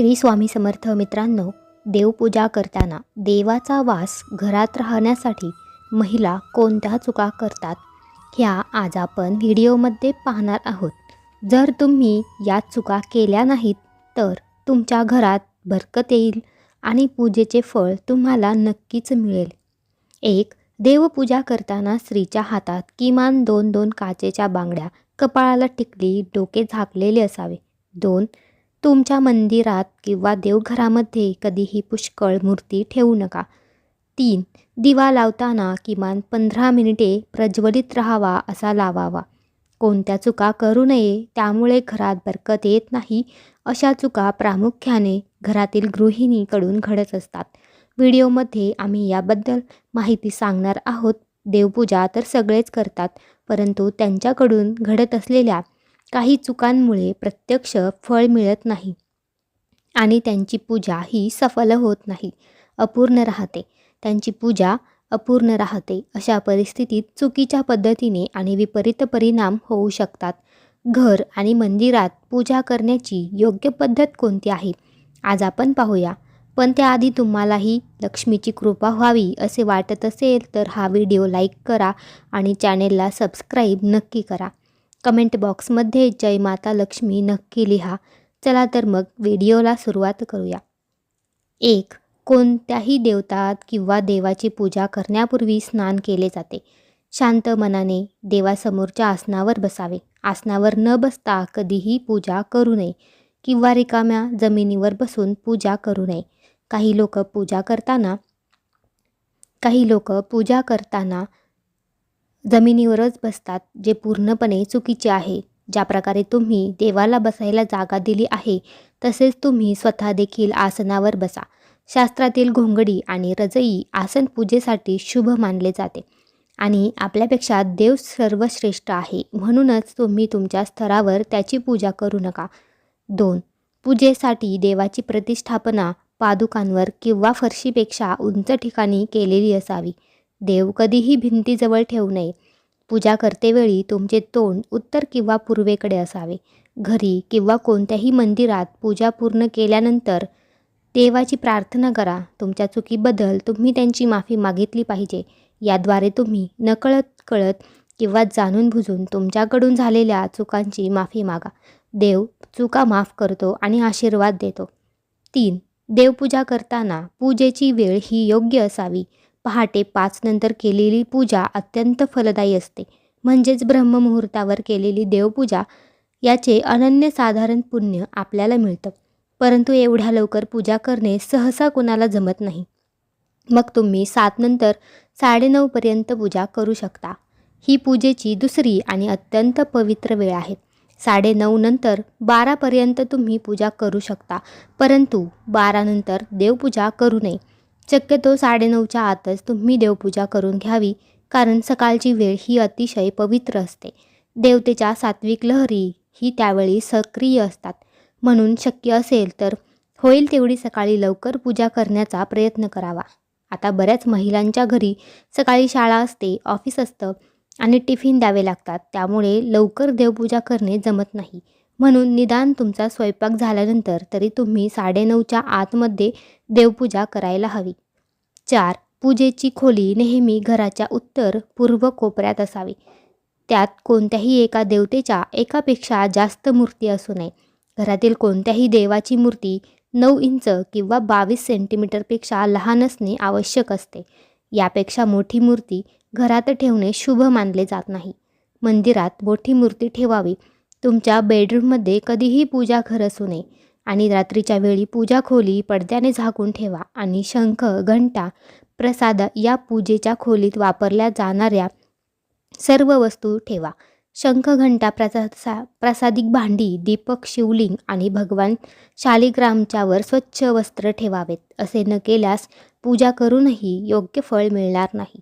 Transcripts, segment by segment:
श्री स्वामी समर्थ मित्रांनो, देवपूजा करताना देवाचा वास घरात राहण्यासाठी महिला कोणत्या चुका करतात ह्या आज आपण व्हिडिओमध्ये पाहणार आहोत. जर तुम्ही या चुका केल्या नाहीत तर तुमच्या घरात बरकत येईल आणि पूजेचे फळ तुम्हाला नक्कीच मिळेल. 1. देवपूजा करताना स्त्रीच्या हातात किमान 2 काचेच्या बांगड्या, कपाळाला टिकली, डोके झाकलेले असावे. 2. तुमच्या मंदिरात किंवा देवघरामध्ये कधीही पुष्कळ मूर्ती ठेवू नका. 3. दिवा लावताना किमान 15 मिनिटे प्रज्वलित राहावा असा लावावा. कोणत्या चुका करू नये त्यामुळे घरात बरकत येत नाही अशा चुका प्रामुख्याने घरातील गृहिणीकडून घडत असतात. व्हिडिओमध्ये आम्ही याबद्दल माहिती सांगणार आहोत. देवपूजा तर सगळेच करतात, परंतु त्यांच्याकडून घडत असलेल्या काही चुकांमुळे प्रत्यक्ष फळ मिळत नाही आणि त्यांची पूजा ही सफल होत नाही, अपूर्ण राहते. त्यांची पूजा अपूर्ण राहते. अशा परिस्थितीत चुकीच्या पद्धतीने आणि विपरीत परिणाम होऊ शकतात. घर आणि मंदिरात पूजा करण्याची योग्य पद्धत कोणती आहे आज आपण पाहूया. पण त्याआधी तुम्हालाही लक्ष्मीची कृपा व्हावी असे वाटत असेल तर हा व्हिडिओ लाईक करा आणि चॅनेलला सबस्क्राईब नक्की करा. कमेंट बॉक्समध्ये जय माता लक्ष्मी नक्की लिहा. चला तर मग व्हिडिओला सुरुवात करूया. 1. कोणत्याही देवता किंवा देवाची पूजा करण्यापूर्वी स्नान केले जाते. शांत मनाने देवासमोरच्या आसनावर बसावे. आसनावर न बसता कधीही पूजा करू नये किंवा रिकाम्या जमिनीवर बसून पूजा करू नये. काही लोक पूजा करताना जमिनीवरच बसतात, जे पूर्णपणे चुकीचे आहे. ज्या प्रकारे तुम्ही देवाला बसायला जागा दिली आहे तसेच तुम्ही स्वतः देखील आसनावर बसा. शास्त्रातील घोंगडी आणि रजई आसन पूजेसाठी शुभ मानले जाते आणि आपल्यापेक्षा देव सर्वश्रेष्ठ आहे, म्हणूनच तुम्ही तुमच्या स्तरावर त्याची पूजा करू नका. 2. पूजेसाठी देवाची प्रतिष्ठापना पादुकांवर किंवा फरशीपेक्षा उंच ठिकाणी केलेली असावी. देव कधीही भिंतीजवळ ठेवू नये. पूजा करतेवेळी तुमचे तोंड उत्तर किंवा पूर्वेकडे असावे. घरी किंवा कोणत्याही मंदिरात पूजा पूर्ण केल्यानंतर देवाची प्रार्थना करा. तुमच्या चुकीबद्दल तुम्ही त्यांची माफी मागितली पाहिजे. याद्वारे तुम्ही नकळत किंवा जाणून बुजून तुमच्याकडून झालेल्या चुकांची माफी मागा. देव चुका माफ करतो आणि आशीर्वाद देतो. 3. देवपूजा करताना पूजेची वेळ ही योग्य असावी. पहाटे 5 नंतर केलेली पूजा अत्यंत फलदायी असते. म्हणजेच ब्रह्ममुहूर्तावर केलेली देवपूजा याचे अनन्यसाधारण पुण्य आपल्याला मिळतं. परंतु एवढ्या लवकर पूजा करणे सहसा कोणाला जमत नाही. मग तुम्ही 7 नंतर 9:30 पर्यंत पूजा करू शकता. ही पूजेची दुसरी आणि अत्यंत पवित्र वेळ आहे. 9:30 नंतर 12 पर्यंत तुम्ही पूजा करू शकता, परंतु 12 नंतर देवपूजा करू नये. शक्यतो 9:30च्या आतच तुम्ही देवपूजा करून घ्यावी, कारण सकाळची वेळ ही अतिशय पवित्र असते. देवतेच्या सात्विक लहरी ही त्यावेळी सक्रिय असतात, म्हणून शक्य असेल तर होईल तेवढी सकाळी लवकर पूजा करण्याचा प्रयत्न करावा. आता बऱ्याच महिलांच्या घरी सकाळी शाळा असते, ऑफिस असतं आणि टिफिन द्यावे लागतात, त्यामुळे लवकर देवपूजा करणे जमत नाही. म्हणून निदान तुमचा स्वयंपाक झाल्यानंतर तरी तुम्ही 9:30च्या आतमध्ये देवपूजा करायला हवी. 4. पूजेची खोली नेहमी घराच्या उत्तर पूर्व कोपऱ्यात असावी. त्यात कोणत्याही एका देवतेच्या एकापेक्षा जास्त मूर्ती असू नये. घरातील कोणत्याही देवाची मूर्ती 9 इंच किंवा 22 सेंटीमीटरपेक्षा लहान असणे आवश्यक असते. यापेक्षा मोठी मूर्ती घरात ठेवणे शुभ मानले जात नाही. मंदिरात मोठी मूर्ती ठेवावी. तुमच्या बेडरूममध्ये कधीही पूजा घर असू नये आणि रात्रीच्या वेळी पूजा खोली पडद्याने झाकून ठेवा आणि शंख, घंटा, प्रसाद या पूजेच्या खोलीत वापरल्या जाणाऱ्या सर्व वस्तू ठेवा. शंख, घंटा, प्रसादिक भांडी, दीपक, शिवलिंग आणि भगवान शालिग्रामच्यावर स्वच्छ वस्त्र ठेवावेत. असे न केल्यास पूजा करूनही योग्य फळ मिळणार नाही.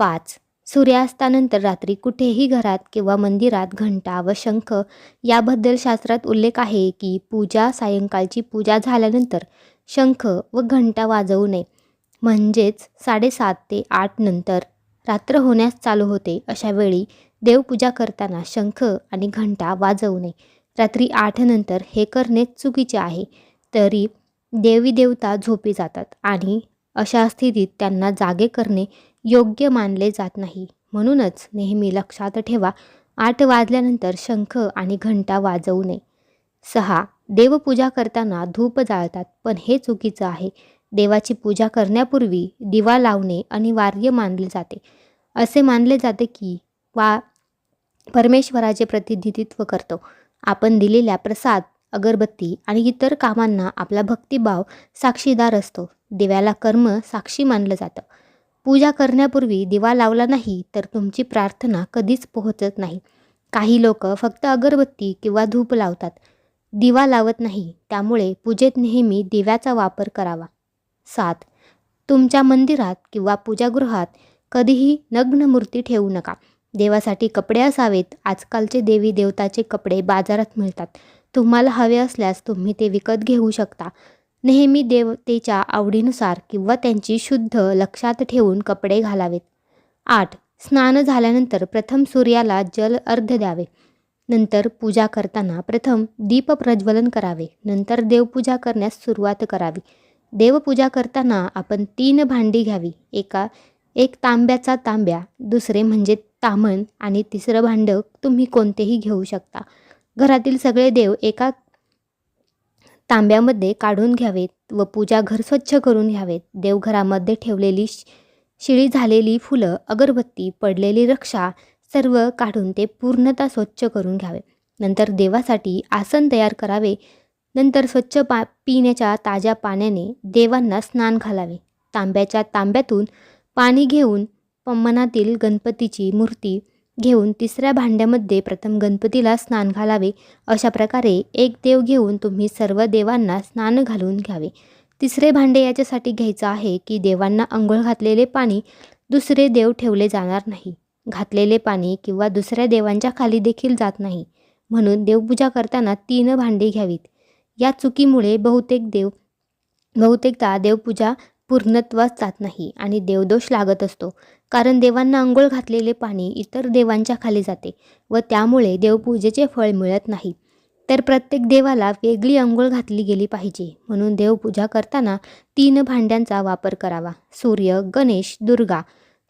5. सूर्यास्तानंतर रात्री कुठेही घरात किंवा मंदिरात घंटा व शंख याबद्दल शास्त्रात उल्लेख आहे की सायंकाळची पूजा झाल्यानंतर शंख व घंटा वाजवू नये. म्हणजेच 7:30 ते 8 नंतर रात्र होण्यास चालू होते. अशा वेळी देवपूजा करताना शंख आणि घंटा वाजवू नये. रात्री 8 नंतर हे करणे चुकीचे आहे. तरी देवी देवता झोपी जातात आणि अशा स्थितीत त्यांना जागे करणे योग्य मानले जात नाही. म्हणूनच नेहमी लक्षात ठेवा, 8 वाजल्यानंतर शंख आणि घंटा वाजवू नये. 6. देवपूजा करताना धूप जाळतात, पण हे चुकीचं आहे. देवाची पूजा करण्यापूर्वी दिवा लावणे अनिवार्य मानले जाते. असे मानले जाते की परमेश्वराचे प्रतिनिधित्व करतो. आपण दिलेल्या प्रसाद, अगरबत्ती आणि इतर कामांना आपला भक्तिभाव साक्षीदार असतो. दिव्याला कर्म साक्षी मानलं जातं. पूजा करण्यापूर्वी दिवा लावला नाही तर तुमची प्रार्थना कधीच पोहोचत नाही. काही लोक फक्त अगरबत्ती किंवा धूप लावतात, दिवा लावत नाही. त्यामुळे पूजेत नेहमी दिव्याचा वापर करावा. 7. तुमच्या मंदिरात किंवा पूजागृहात कधीही नग्न मूर्ती ठेवू नका. देवासाठी कपडे असावेत. आजकालचे देवी देवताचे कपडे बाजारात मिळतात. तुम्हाला हवे असल्यास तुम्ही ते विकत घेऊ शकता. नेहमी देवतेच्या आवडीनुसार किंवा त्यांची शुद्ध लक्षात ठेवून कपडे घालावेत. 8. स्नान झाल्यानंतर प्रथम सूर्याला जल अर्घ्य द्यावे. नंतर पूजा करताना प्रथम दीप प्रज्वलन करावे. नंतर देवपूजा करण्यास सुरुवात करावी. देवपूजा करताना आपण 3 भांडी घ्यावी. एक तांब्याचा तांब्या, दुसरे म्हणजे ताम्हण आणि तिसरं भांडं तुम्ही कोणतेही घेऊ शकता. घरातील सगळे देव एका तांब्यामध्ये काढून घ्यावेत व पूजा घर स्वच्छ करून घ्यावेत. देवघरामध्ये ठेवलेली शिळी झालेली फुलं, अगरबत्ती, पडलेली रक्षा सर्व काढून ते पूर्णतः स्वच्छ करून घ्यावे. नंतर देवासाठी आसन तयार करावे. नंतर स्वच्छ पिण्याच्या ताज्या पाण्याने देवांना स्नान घालावे. तांब्यातून पाणी घेऊन मनातील गणपतीची मूर्ती घेऊन तिसऱ्या भांड्यामध्ये प्रथम गणपतीला स्नान घालावे. अशा प्रकारे एक देव घेऊन तुम्ही सर्व देवांना स्नान घालून घ्यावे. तिसरे भांडे याच्यासाठी घ्यायचं आहे की देवांना अंघोळ घातलेले पाणी दुसरे देव ठेवले जाणार नाही. घातलेले पाणी किंवा दुसऱ्या देवांच्या खाली देखील जात नाही. म्हणून देवपूजा करताना 3 भांडी घ्यावीत. या चुकीमुळे बहुतेकदा देवपूजा पूर्णत्वास जात नाही आणि देवदोष लागत असतो. कारण देवांना अंघोळ घातलेले पाणी इतर देवांच्या खाली जाते व त्यामुळे देवपूजेचे फळ मिळत नाही. तर प्रत्येक देवाला वेगळी अंघोळ घातली गेली पाहिजे. म्हणून देवपूजा करताना 3 भांड्यांचा वापर करावा. सूर्य, गणेश, दुर्गा,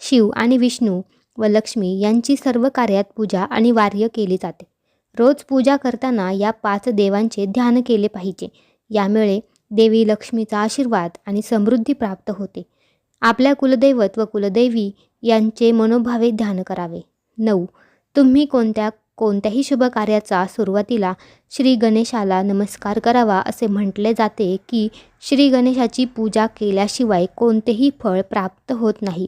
शिव आणि विष्णू व लक्ष्मी यांची सर्व कार्यात पूजा अनिवार्य केली जाते. रोज पूजा करताना या 5 देवांचे ध्यान केले पाहिजे. यामुळे देवी लक्ष्मीचा आशीर्वाद आणि समृद्धी प्राप्त होते. आपल्या कुलदैवत व कुलदेवी यांचे मनोभावे ध्यान करावे. 9. तुम्ही कोणत्याही शुभ कार्याचा सुरुवातीला श्री गणेशाला नमस्कार करावा. असे म्हटले जाते की श्री गणेशाची पूजा केल्याशिवाय कोणतेही फळ प्राप्त होत नाही.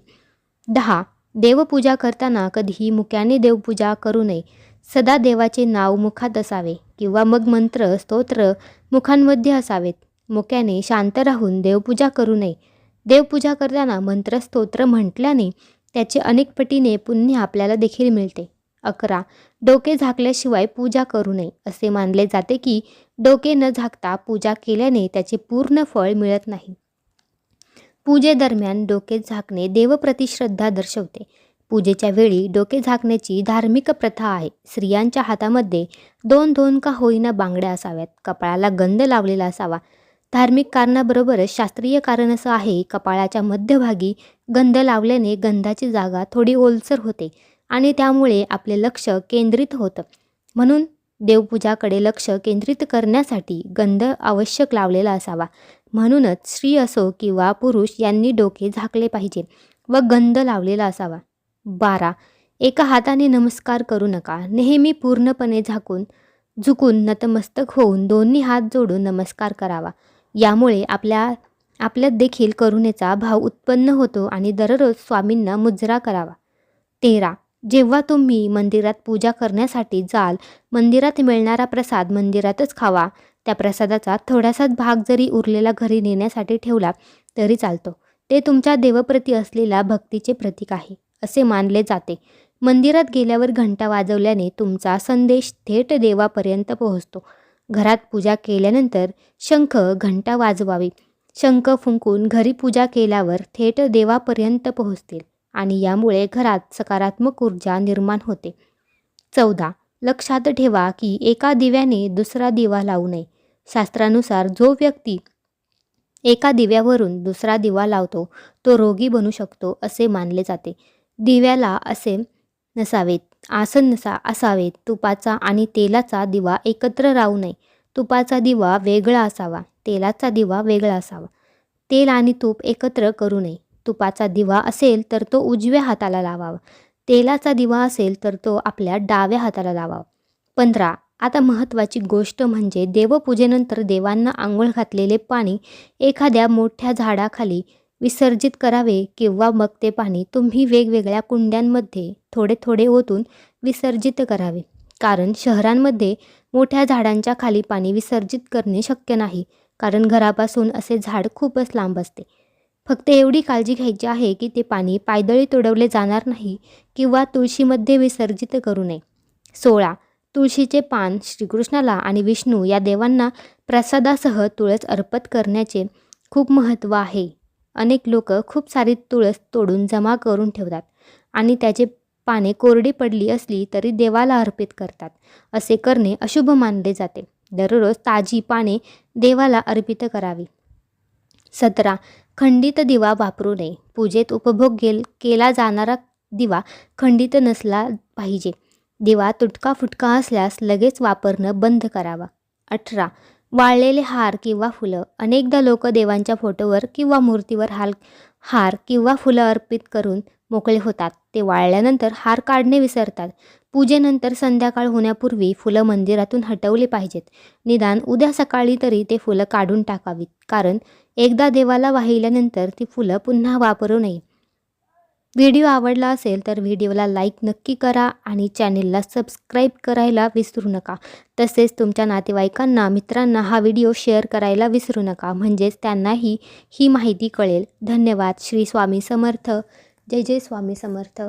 10. देवपूजा करताना कधीही मुक्याने देवपूजा करू नये. सदा देवाचे नाव मुखात असावे किंवा मग मंत्र, स्तोत्र मुखांमध्ये असावेत. मुक्याने शांत राहून देवपूजा करू नये. देवपूजा करताना मंत्र, स्तोत्र म्हटल्याने त्याचे अनेक पटीने पुण्य आपल्याला देखील मिळते. 11. डोके झाकल्याशिवाय पूजा करू नये. असे मानले जाते की डोके न झाकता पूजा केल्याने त्याचे पूर्ण फळ मिळत नाही. पूजेदरम्यान डोके झाकणे देवप्रती श्रद्धा दर्शवते. पूजेच्या वेळी डोके झाकण्याची धार्मिक प्रथा आहे. स्त्रियांच्या हातामध्ये 2 का होईना बांगड्या असाव्यात. कपाळाला गंध लावलेला असावा. धार्मिक कारणाबरोबरच शास्त्रीय कारण असं आहे, कपाळाच्या मध्यभागी गंध लावल्याने गंधाची जागा थोडी ओलसर होते आणि त्यामुळे आपले लक्ष केंद्रित होतं. म्हणून देवपूजाकडे लक्ष केंद्रित करण्यासाठी गंध आवश्यक लावलेला असावा. म्हणूनच स्त्री असो किंवा पुरुष यांनी डोके झाकले पाहिजे व गंध लावलेला असावा. 12. एका हाताने नमस्कार करू नका. नेहमी पूर्णपणे झुकून नतमस्तक होऊन दोन्ही हात जोडून नमस्कार करावा. यामुळे आपल्यात देखील करुणेचा भाव उत्पन्न होतो आणि दररोज स्वामींना मुजरा करावा. 13. जेव्हा तुम्ही मंदिरात पूजा करण्यासाठी जाल, मंदिरात मिळणारा प्रसाद मंदिरातच खावा. त्या प्रसादाचा थोडासाच भाग जरी उरलेला घरी नेण्यासाठी ठेवला तरी चालतो. ते तुमच्या देवप्रती असलेल्या भक्तीचे प्रतीक आहे असे मानले जाते. मंदिरात गेल्यावर घंटा वाजवल्याने तुमचा संदेश थेट देवापर्यंत पोहोचतो. घरात पूजा केल्यानंतर शंख, घंटा वाजवावी. शंख फुंकून घरी पूजा केल्यावर थेट देवापर्यंत पोहोचतील आणि यामुळे घरात सकारात्मक ऊर्जा निर्माण होते. 14. लक्षात ठेवा की एका दिव्याने दुसरा दिवा लावू नये. शास्त्रानुसार जो व्यक्ती एका दिव्यावरून दुसरा दिवा लावतो तो रोगी बनू शकतो असे मानले जाते. दिव्याला असे नसावेत, आसन असावेत. तुपाचा आणि तेलाचा दिवा एकत्र राहू नये. तुपाचा दिवा वेगळा असावा, तेलाचा दिवा वेगळा असावा. तेल आणि तूप एकत्र करू नये. तुपाचा दिवा असेल तर तो उजव्या हाताला लावावा. तेलाचा दिवा असेल तर तो आपल्या डाव्या हाताला लावावा. 15. आता महत्त्वाची गोष्ट म्हणजे देवपूजेनंतर देवांना आंघोळ घातलेले पाणी एखाद्या मोठ्या झाडाखाली विसर्जित करावे किंवा मग ते पाणी तुम्ही वेगवेगळ्या कुंड्यांमध्ये थोडे थोडे ओतून विसर्जित करावे. कारण शहरांमध्ये मोठ्या झाडांच्या खाली पाणी विसर्जित करणे शक्य नाही, कारण घरापासून असे झाड खूपच लांब असते. फक्त एवढी काळजी घ्यायची आहे की ते पाणी पायदळी तुडवले जाणार नाही किंवा तुळशीमध्ये विसर्जित करू नये. 16. तुळशीचे पान श्रीकृष्णाला आणि विष्णू या देवांना प्रसादासह तुळस अर्पण करण्याचे खूप महत्त्व आहे. अनेक लोक खूप सारी तुळस तोडून जमा करून ठेवतात आणि त्याचे पाने कोरडी पडली असली तरी देवाला अर्पित करतात. असे करणे अशुभ मानले जाते. दररोज ताजी पाने देवाला अर्पित करावी. 17. खंडित दिवा वापरू नये. पूजेत उपभोग केला जाणारा दिवा खंडित नसला पाहिजे. दिवा तुटका फुटका असल्यास लगेच वापरणं बंद करावा. 18. वाळलेले हार किंवा फुलं. अनेकदा लोक देवांच्या फोटोवर किंवा मूर्तीवर हार किंवा फुलं अर्पित करून मोकळे होतात. ते वाळल्यानंतर हार काढणे विसरतात. पूजेनंतर संध्याकाळ होण्यापूर्वी फुलं मंदिरातून हटवली पाहिजेत. निदान उद्या सकाळी तरी ते फुलं काढून टाकावीत, कारण एकदा देवाला वाहिल्यानंतर ती फुलं पुन्हा वापरू नये. व्हिडिओ आवडला असेल तर व्हिडिओला लाईक नक्की करा आणि चॅनेलला सबस्क्राईब करायला विसरू नका. तसेच तुमच्या नातेवाईकांना, मित्रांना हा व्हिडिओ शेअर करायला विसरू नका, म्हणजेच त्यांनाही ही माहिती कळेल. धन्यवाद. श्री स्वामी समर्थ. जय जय स्वामी समर्थ.